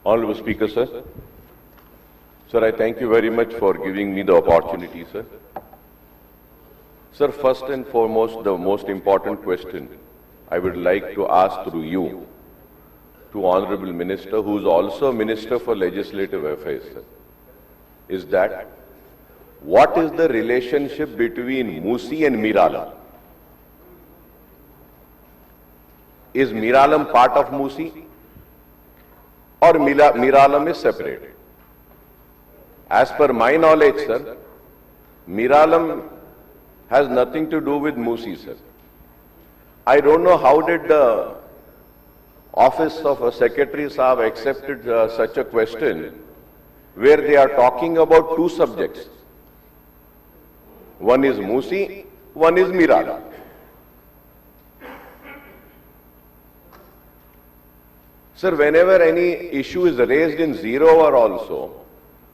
Honorable Speaker, sir. Sir, I thank you very much for giving me the opportunity, sir. Sir, first and foremost, the most important question I would like to ask through you to Honorable Minister, who is also Minister for Legislative Affairs, sir, is that what is the relationship between Musi and Miralam? Is Miralam part of Musi or Miralam is separate? As per my knowledge, sir, Miralam has nothing to do with Musi, sir. I don't know how did the office of a secretary Saab accepted such a question where they are talking about two subjects. One is Musi, one is Miralam. Sir, whenever any issue is raised in zero hour also,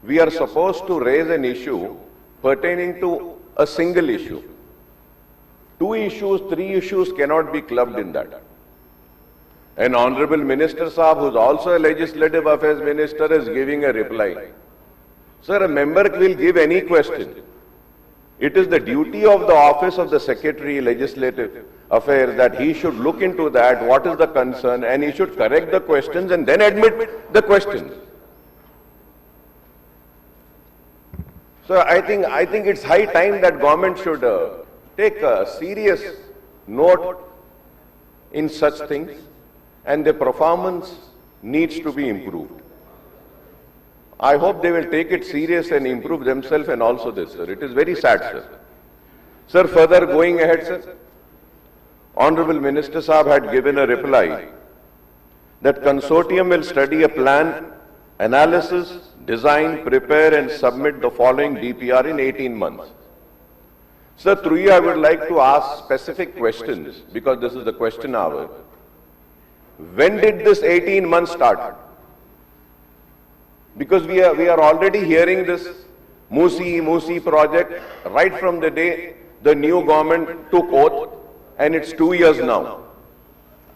we are supposed to raise an issue pertaining to a single issue. Two issues, three issues cannot be clubbed in that. An Honorable Minister Saab, who is also a Legislative Affairs Minister, is giving a reply. Sir, a member will give any question. It is the duty of the office of the Secretary, Legislative Affairs, that he should look into that, what is the concern, and he should correct the questions and then admit the questions. So I think it's high time that government should take a serious note in such things, and the performance needs to be improved. I hope they will take it serious and improve themselves and also this, sir. It is very sad, sir. Sir, further going ahead, sir, Honorable Minister Saab had given a reply that consortium will study a plan, analysis, design, prepare and submit the following DPR in 18 months. Sir, through you I would like to ask specific questions because this is the question hour. When did this 18 months start? Because we are already hearing this Musi project right from the day the new government took oath, and it's 2 years now.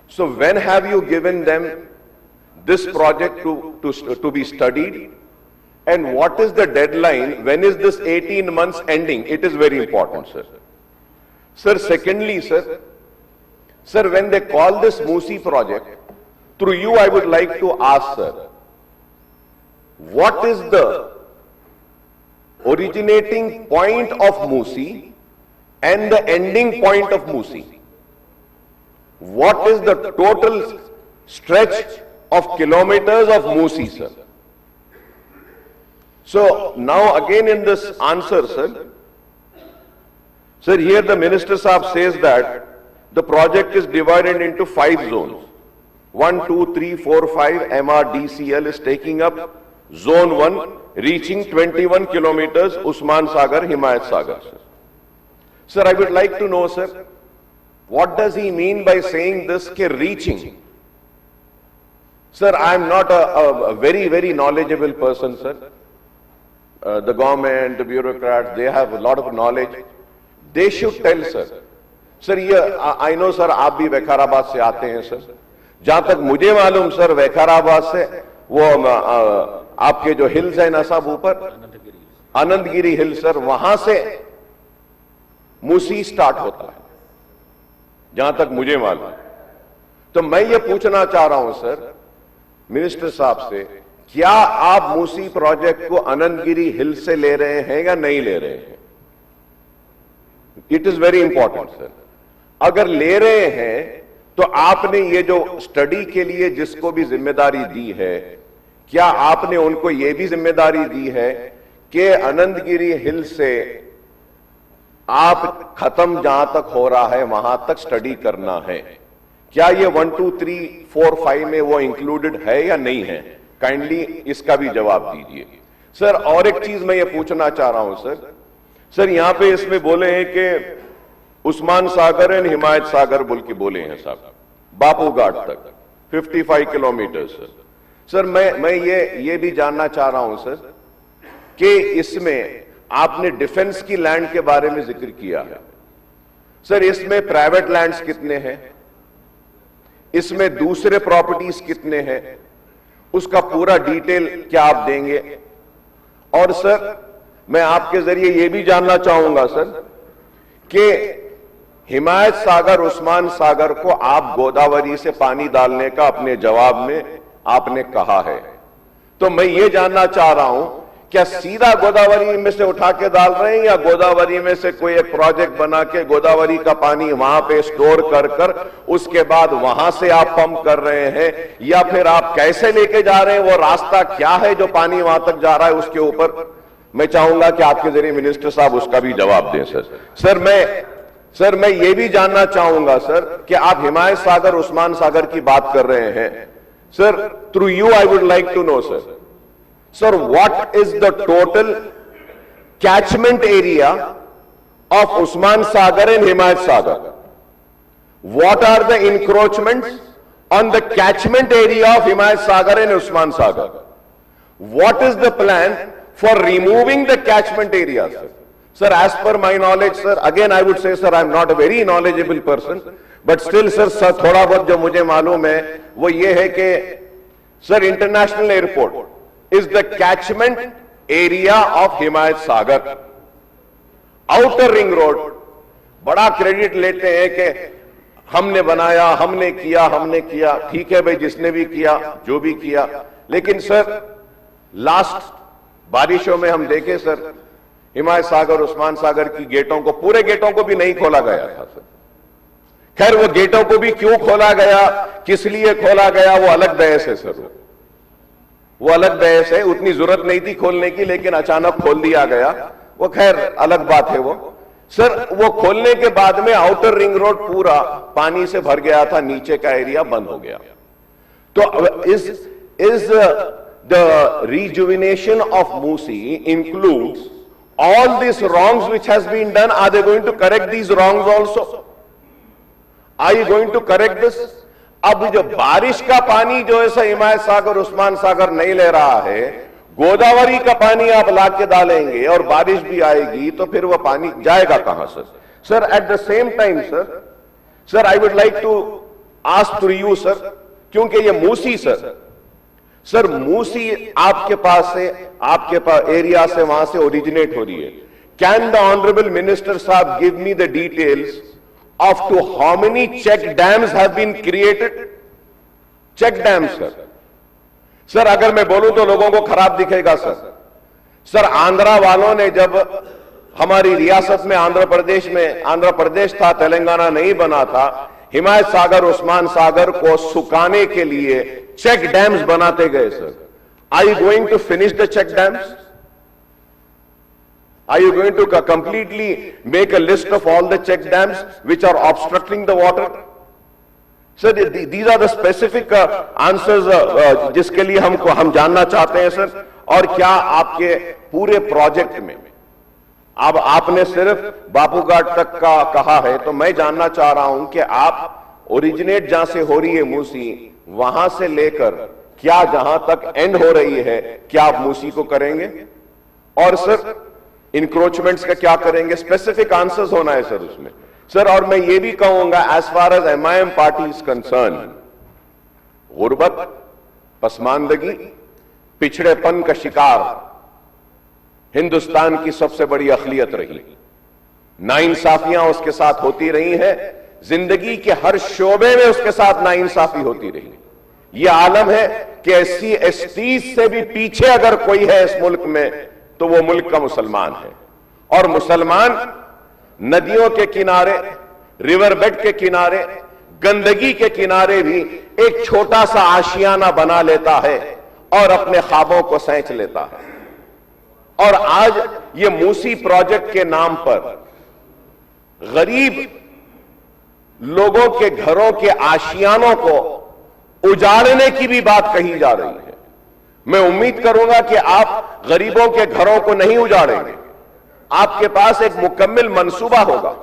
So when have you given them this project to be studied? And what is the deadline? When is this 18 months ending? It is very important, sir. Sir, secondly, sir, when they call this Musi project, through you I would like to ask, sir, what is the originating point of Musi and the ending point of Musi? What is the total stretch of kilometers of Musi, sir? So now again in this answer, sir, here the Minister Saab says that the project is divided into 5 zones. 1, 2, 3, 4, 5, MRDCL is taking up Zone 1, reaching 21 kilometers, Usman Sagar, Himayat Sagar. Sir, I would like to know, sir, what does he mean by saying this, reaching? Sir, I am not a very, very knowledgeable person, sir. The government, the bureaucrats, they have a lot of knowledge. They should tell, sir. Sir, I know, sir, आप भी वैखाराबाद से आते हैं, sir. जहां तक मुझे मालूम, sir, वैखाराबाद से वो आपके जो हिल्स है ना साहब ऊपर आनंदगिरी हिल, सर, वहां से मूसी स्टार्ट होता है, जहां तक मुझे मालूम। तो मैं ये पूछना चाह रहा हूं, सर, मिनिस्टर साहब से, क्या आप मूसी प्रोजेक्ट को आनंदगिरी हिल से ले रहे हैं या नहीं ले रहे हैं? It is very important, sir. अगर ले रहे हैं तो आपने ये जो स्टडी के लिए जिसको भी जिम्मेदारी दी है, क्या आपने उनको ये भी जिम्मेदारी दी है कि आनंदगिरी हिल से आप खत्म जहां तक हो रहा है वहां तक स्टडी करना है? क्या ये 1, 2, 3, 4, 5 में वो इंक्लूडेड है या नहीं है? काइंडली इसका भी जवाब दीजिए, सर। और एक चीज मैं ये पूछना चाह रहा हूं, सर, यहां पे इसमें बोले हैं कि उस्मान सागर एंड हिमायत सागर बोल के बोले हैं साहब, बापू घाट तक 55 किलोमीटर, सर। मैं ये भी जानना चाह रहा हूं, सर, कि इसमें आपने डिफेंस की लैंड के बारे में जिक्र किया है, सर। इसमें प्राइवेट लैंड्स कितने हैं? इसमें दूसरे प्रॉपर्टीज कितने हैं? उसका पूरा डिटेल क्या आप देंगे? और सर मैं आपके जरिए यह भी जानना चाहूंगा सर कि हिमायत सागर, उस्मान सागर को आप गोदावरी से पानी डालने का अपने जवाब में आपने कहा है, तो मैं ये जानना चाह रहा हूं क्या सीधा गोदावरी में से उठा के डाल रहे हैं या गोदावरी में से कोई एक प्रोजेक्ट बना के गोदावरी का पानी वहां पे स्टोर कर कर उसके बाद वहां से आप पंप कर रहे हैं, या फिर आप कैसे लेके जा रहे हैं? वो रास्ता क्या है जो पानी वहां तक जा रहा है? उसके ऊपर मैं चाहूंगा कि आपके जरिए मिनिस्टर साहब उसका भी जवाब दें सर। सर मैं ये भी जानना चाहूंगा सर कि आप हिमायत सागर, उस्मान सागर की बात कर रहे हैं sir, through you I would like to know sir what is the total catchment area of Usman Sagar and Himayat Sagar? What are the encroachments on the catchment area of Himayat Sagar and Usman Sagar? What is the plan for removing the catchment area, sir? Sir, as per my knowledge, sir, again I would say, sir, I am not a very knowledgeable person, but still, sir, थोड़ा बहुत जो मुझे मालूम है वो ये है कि sir, international airport is the catchment area of Himayat Sagar. Outer ring road बड़ा क्रेडिट लेते हैं कि हमने बनाया, हमने किया, ठीक है भाई, जिसने भी किया, जो भी किया, लेकिन सर लास्ट बारिशों में हम देखे सर हिमायत सागर, उस्मान सागर की गेटों को, पूरे गेटों को भी नहीं खोला गया था सर। खैर वो गेटों को भी क्यों खोला गया, किस लिए खोला गया, वो अलग बहस है सर, वो अलग बहस है। उतनी जरूरत नहीं थी खोलने की, लेकिन अचानक खोल दिया गया, वो खैर अलग बात है। वो सर वो खोलने के बाद में आउटर रिंग रोड पूरा पानी से भर गया था, नीचे का एरिया बंद हो गया। तो is the rejuvenation of Musi includes all these wrongs which has been done? Are they going to correct these wrongs also? Are you going to correct this? अब जो बारिश का पानी जो ऐसा हिमायत सागर, उस्मान सागर नहीं ले रहा है, गोदावरी का पानी आप लाके डालेंगे और बारिश भी आएगी, तो फिर वो पानी जाएगा कहां sir? Sir at the same time sir I would like to ask to you sir, क्योंकि ये मूसी सर मूसी आपके पास एरिया से, वहां से ओरिजिनेट हो रही है। कैन द ऑनरेबल मिनिस्टर साहब give me the details of to how many check dams have been created? Check dams sir अगर मैं बोलूं तो लोगों को खराब दिखेगा सर। आंध्रा वालों ने, जब हमारी रियासत में आंध्र प्रदेश था, तेलंगाना नहीं बना था, हिमायत सागर, उस्मान सागर को सुखाने के लिए चेक डैम्स बनाते गए सर। Are you going to finish the check dams? Are you going to completely make a list of all the check dams which are obstructing the water? Sir, these are the specific answers जिसके लिए हम जानना चाहते हैं sir. और क्या आपके पूरे प्रोजेक्ट में, अब आपने सिर्फ बापू घाट तक का कहा है, तो मैं जानना चाह रहा हूं कि आप ओरिजिनेट जहां से हो रही है मूसी, वहां से लेकर क्या जहां तक एंड हो रही है, क्या आप मूसी को करेंगे? और सर इंक्रोचमेंट्स का क्या करेंगे? स्पेसिफिक आंसर्स होना है सर उसमें सर। और मैं ये भी कहूंगा, as far as MIM party is concern, गुर्बत, पसमानदगी, पिछड़ेपन का शिकार हिंदुस्तान की सबसे बड़ी अखलियत रही। नाइंसाफियां उसके साथ होती रही हैं, जिंदगी के हर शोबे में उसके साथ नाइंसाफी होती रही। यह आलम है कि SC ST से भी पीछे अगर कोई है इस मुल्क में, तो वो मुल्क का मुसलमान है। और मुसलमान नदियों के किनारे, रिवर बेड के किनारे, गंदगी के किनारे भी एक छोटा सा आशियाना बना लेता है और अपने ख्वाबों को सैंच लेता है। और आज ये मूसी प्रोजेक्ट के नाम पर गरीब लोगों के घरों के आशियानों को उजाड़ने की भी बात कही जा रही है। मैं उम्मीद करूंगा कि आप गरीबों के घरों को नहीं उजाड़ेंगे, आपके पास एक मुकम्मल मंसूबा होगा।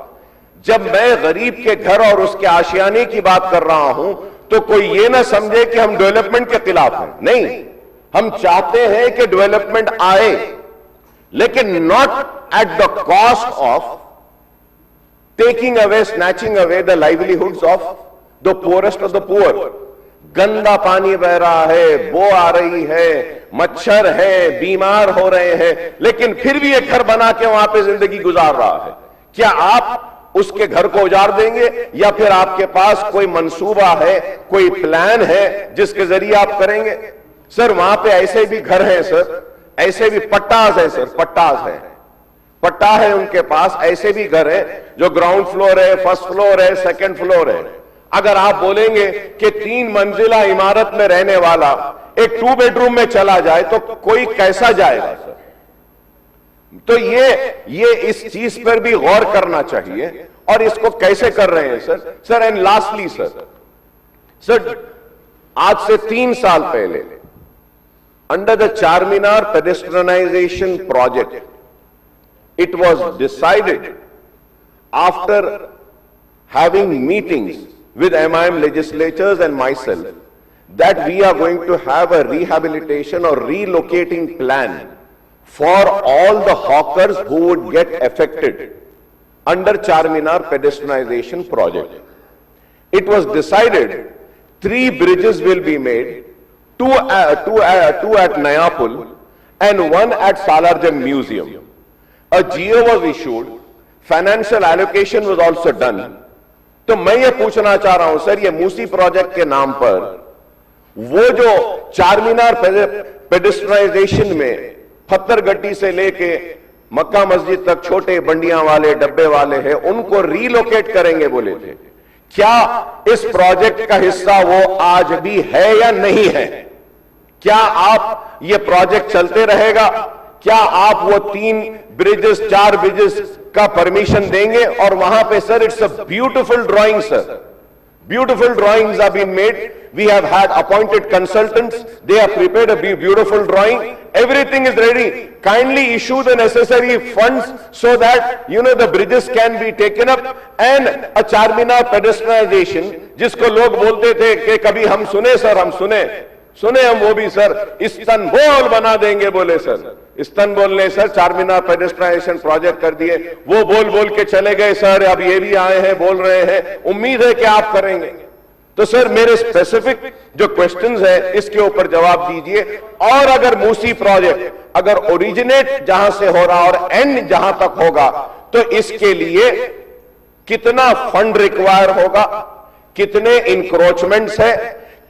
जब मैं गरीब के घर और उसके आशियाने की बात कर रहा हूं, तो कोई ये ना समझे कि हम डेवलपमेंट के खिलाफ हैं। नहीं, हम चाहते हैं कि डेवलपमेंट आए, लेकिन not at the cost of taking away, snatching away the livelihoods of the poorest of the poor. गंदा पानी बह रहा है, बो आ रही है, मच्छर है, बीमार हो रहे हैं, लेकिन फिर भी एक घर बना के वहां पे जिंदगी गुजार रहा है। क्या आप उसके घर को उजाड़ देंगे, या फिर आपके पास कोई मंसूबा है, कोई प्लान है जिसके जरिए आप करेंगे? सर वहां पे ऐसे भी घर हैं सर, ऐसे भी पट्टास है सर, पट्टास है, पट्टा है उनके पास, ऐसे भी घर है जो ग्राउंड फ्लोर है, फर्स्ट फ्लोर है, सेकंड फ्लोर है। अगर आप बोलेंगे कि 3 मंजिला इमारत में रहने वाला एक 2 बेडरूम में चला जाए तो कोई कैसा जाएगा सर? तो ये इस चीज पर भी गौर करना चाहिए, और इसको कैसे कर रहे हैं sir? Sir and lastly sir आज से 3 साल पहले under the Charminar pedestrianisation project, it was decided after having meetings with MIM legislators and myself that we are going to have a rehabilitation or relocating plan for all the hawkers who would get affected under Charminar pedestrianization project. It was decided 3 bridges will be made, two at Nayapul and 1 at Salarjung Museum. A GO was issued, financial allocation was also done. तो मैं ये पूछना चाह रहा हूं sir, ये Musi project के नाम पर वो जो चारमीनार पेडेस्ट्रियनाइजेशन में पत्थरगट्टी से लेके मक्का मस्जिद तक छोटे बंडियां वाले, डब्बे वाले हैं, उनको रीलोकेट करेंगे बोले थे, क्या इस प्रोजेक्ट का हिस्सा वो आज भी है या नहीं है? क्या आप ये प्रोजेक्ट चलते रहेगा? क्या आप वो 3 ब्रिजेस, 4 ब्रिजेस का परमिशन देंगे? और वहां पे sir it's a beautiful drawing sir, beautiful drawings have been made. We have had appointed consultants, they have prepared a beautiful drawing, everything is ready. Kindly issue the necessary funds so that the bridges can be taken up, and a Charminar pedestrianization जिसको लोग बोलते थे कि कभी हम सुने sir, हम सुने हम वो भी सर इस्तानबुल बना देंगे बोले सर। इस्तानबुल ने सर चारमीनार पेडेस्ट्रियनाइजेशन प्रोजेक्ट कर दिए, वो बोल के चले गए सर, अब ये भी आए हैं बोल रहे हैं, उम्मीद है कि आप करेंगे। तो सर मेरे स्पेसिफिक जो क्वेश्चंस है इसके ऊपर जवाब दीजिए। और अगर मूसी प्रोजेक्ट अगर ओरिजिनेट जहां से हो रहा और एंड जहां तक होगा, तो इसके लिए कितना फंड रिक्वायर होगा, कितने इंक्रोचमेंट्स है,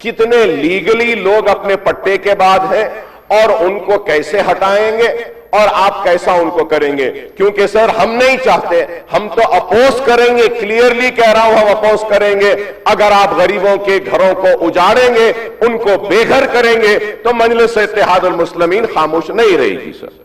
कितने लीगली लोग अपने पट्टे के बाद हैं, और उनको कैसे हटाएंगे, और आप कैसा उनको करेंगे? क्योंकि सर हम नहीं चाहते, हम तो अपोज करेंगे, क्लियरली कह रहा हूं, हम अपोज करेंगे अगर आप गरीबों के घरों को उजाड़ेंगे, उनको बेघर करेंगे, तो मजलिस इत्तेहादुल मुस्लिमीन खामोश नहीं रहेगी सर।